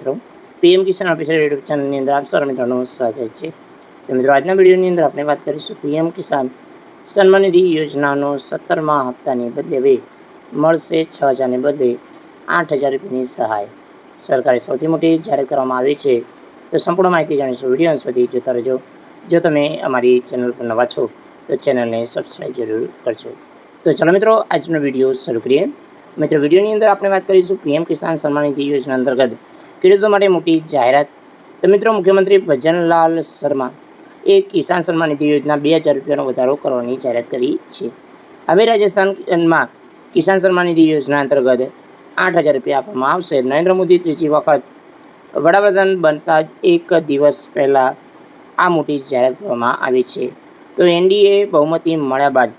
મિત્રો, પીએમ કિસાન official YouTube ચેનલની અંદર આપ સર્વ મિત્રોનું સ્વાગત છે। તો મિત્રો, આજના વિડીયોની અંદર આપણે વાત કરીશું પીએમ કિસાન સન્માન નિધિ યોજનાનો 17મા હપ્તાને બદલે હવે મળશે 6,000ને બદલે 8,000 રૂપિયાની સહાય। સરકારે સૌથી મોટી જાહેરાત કરવામાં આવી છે, તો સંપૂર્ણ માહિતી જાણીશું। વિડીયો અંત સુધી જોતા રહેજો। જો તમે અમારી ચેનલ પર નવા છો તો ચેનલને સબસ્ક્રાઈબ જરૂર કરજો। તો ચાલો મિત્રો, આજનો વિડીયો શરૂ કરીએ। મિત્રો, વિડીયોની અંદર આપણે વાત કરીશું પીએમ કિસાન સન્માન નિધિ યોજના અંતર્ગત ખેડૂતો માટે મોટી જાહેરાત। તો મિત્રો, મુખ્યમંત્રી ભજનલાલ શર્મા એ કિસાન સન્માન નિધિ યોજના 2,000 રૂપિયાનો વધારો કરવાની જાહેરાત કરી છે। હવે રાજસ્થાનમાં કિસાન સન્માન નિધિ યોજના અંતર્ગત 8,000 રૂપિયા આપવામાં આવશે। નરેન્દ્ર મોદી ત્રીજી વખત વડાપ્રધાન બનતા જ એક દિવસ પહેલાં આ મોટી જાહેરાત કરવામાં આવી છે। તો એનડીએ બહુમતી મળ્યા બાદ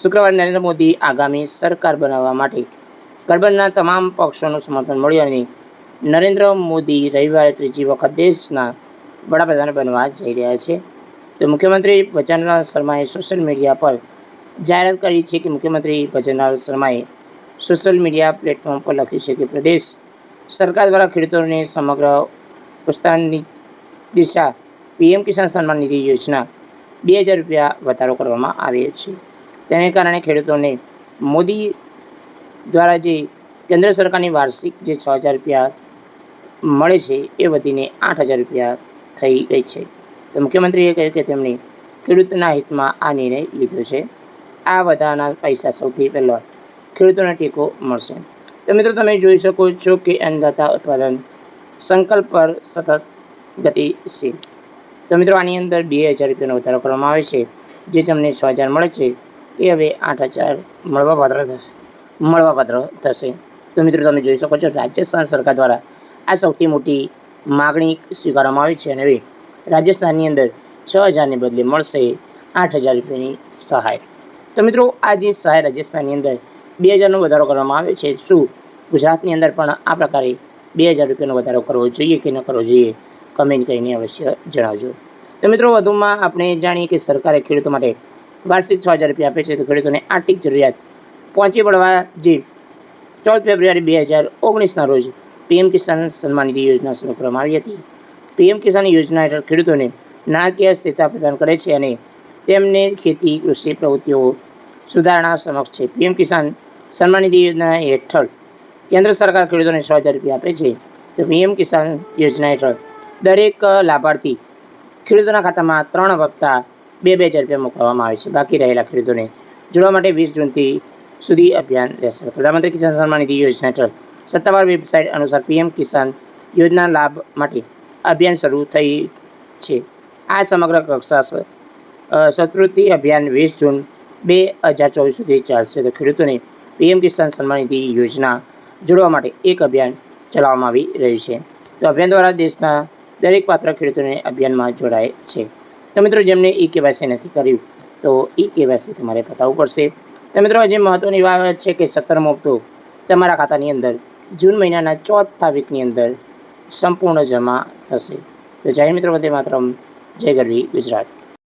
શુક્રવારે નરેન્દ્ર મોદી આગામી સરકાર બનાવવા માટે ગઠબંધનના તમામ પક્ષોનું સમર્થન મળ્યું અને નરેન્દ્ર મોદી રવિવારે ત્રીજી વખત દેશના વડાપ્રધાન બનવા જઈ રહ્યા છે। તો મુખ્યમંત્રી ભજનલાલ શર્માએ સોશિયલ મીડિયા પર જાહેરાત કરી છે કે મુખ્યમંત્રી ભજનલાલ શર્માએ સોશિયલ મીડિયા પ્લેટફોર્મ પર લખ્યું છે કે પ્રદેશ સરકાર દ્વારા ખેડૂતોને સમગ્ર પ્રોત્સાહનની દિશા પીએમ કિસાન સન્માન નિધિ યોજના 2,000 રૂપિયા વધારો કરવામાં આવ્યો છે। તેને કારણે ખેડૂતોને મોદી દ્વારા જે કેન્દ્ર સરકારની વાર્ષિક જે 6,000 રૂપિયા મળે છે એ વધીને 8,000 રૂપિયા થઈ ગઈ છે। તો મુખ્યમંત્રીએ કહ્યું કે તેમણે ખેડૂતના હિતમાં આ નિર્ણય લીધો છે। આ વધારાના પૈસા સૌથી પહેલાં ખેડૂતોને ટેકો મળશે। તો મિત્રો, તમે જોઈ શકો છો કે અન્નદાતા ઉત્પાદન સંકલ્પ પર સતત ગતિશીલ। તો મિત્રો, આની અંદર 2,000 રૂપિયાનો વધારો કરવામાં આવે છે। જે તમને 6,000 મળે છે એ હવે 8,000 મળવાપાત્ર થશે। તો મિત્રો, તમે જોઈ શકો છો રાજસ્થાન સરકાર દ્વારા આ સૌથી મોટી માગણી સ્વીકારવામાં આવી છે અને હવે રાજસ્થાનની અંદર 6,000ને બદલે મળશે 8,000 રૂપિયાની સહાય। તો મિત્રો, આ જે સહાય રાજસ્થાનની અંદર 2,000નો વધારો કરવામાં આવ્યો છે, શું ગુજરાતની અંદર પણ આ પ્રકારે 2,000 રૂપિયાનો વધારો કરવો જોઈએ કે ન કરવો જોઈએ? કમેન્ટ કરીને અવશ્ય જણાવજો। તો મિત્રો, વધુમાં આપણે જાણીએ કે સરકારે ખેડૂતો માટે વાર્ષિક 6,000 રૂપિયા આપે છે। તો ખેડૂતોને આર્થિક જરૂરિયાત પહોંચી વળવા જે 14 ફેબ્રુઆરી 2019ના રોજ પીએમ કિસાન સન્માન નિધિ યોજના શરૂ કરવામાં આવી હતી। પીએમ કિસાન યોજના હેઠળ ખેડૂતોને નાણાકીય સ્થિરતા પ્રદાન કરે છે અને તેમને ખેતી કૃષિ પ્રવૃત્તિઓ સુધારણા સમક્ષ છે। પીએમ કિસાન સન્માન નિધિ યોજના હેઠળ કેન્દ્ર સરકાર ખેડૂતોને 6,000 રૂપિયા આપે છે। તો પીએમ કિસાન યોજના હેઠળ દરેક લાભાર્થી ખેડૂતોના ખાતામાં 3 હપ્તા 2,000 રૂપિયા મોકલવામાં આવે છે। બાકી રહેલા ખેડૂતોને જોડવા માટે 20 જૂન સુધી અભિયાન રહેશે। પ્રધાનમંત્રી કિસાન સન્માન નિધિ યોજના હેઠળ સત્તાવાર વેબસાઇટ અનુસાર પીએમ કિસાન યોજના લાભ માટે અભિયાન શરૂ થઈ છે। આ સમગ્ર કક્ષા સત્કૃતિ અભિયાન 20 જૂન 2024 સુધી ચાલશે। તો ખેડૂતોને પીએમ કિસાન સન્માન નિધિ યોજના જોડવા માટે એક અભિયાન ચલાવવામાં આવી રહ્યું છે। તો અભિયાન દ્વારા દેશના દરેક પાત્ર ખેડૂતોને અભિયાનમાં જોડાય છે। તો મિત્રો, જેમને કેવાયસી નથી કર્યું તો કેવાયસી તમારે બતાવવું પડશે। તો મિત્રો, હજી મહત્ત્વની વાત છે કે 17મો હપ્તો તમારા ખાતાની અંદર જૂન મહિનાના 4થા વીકની અંદર સંપૂર્ણ જમા થશે। તો જય મિત્રો, વંદે માતરમ, જય ગરવી ગુજરાત।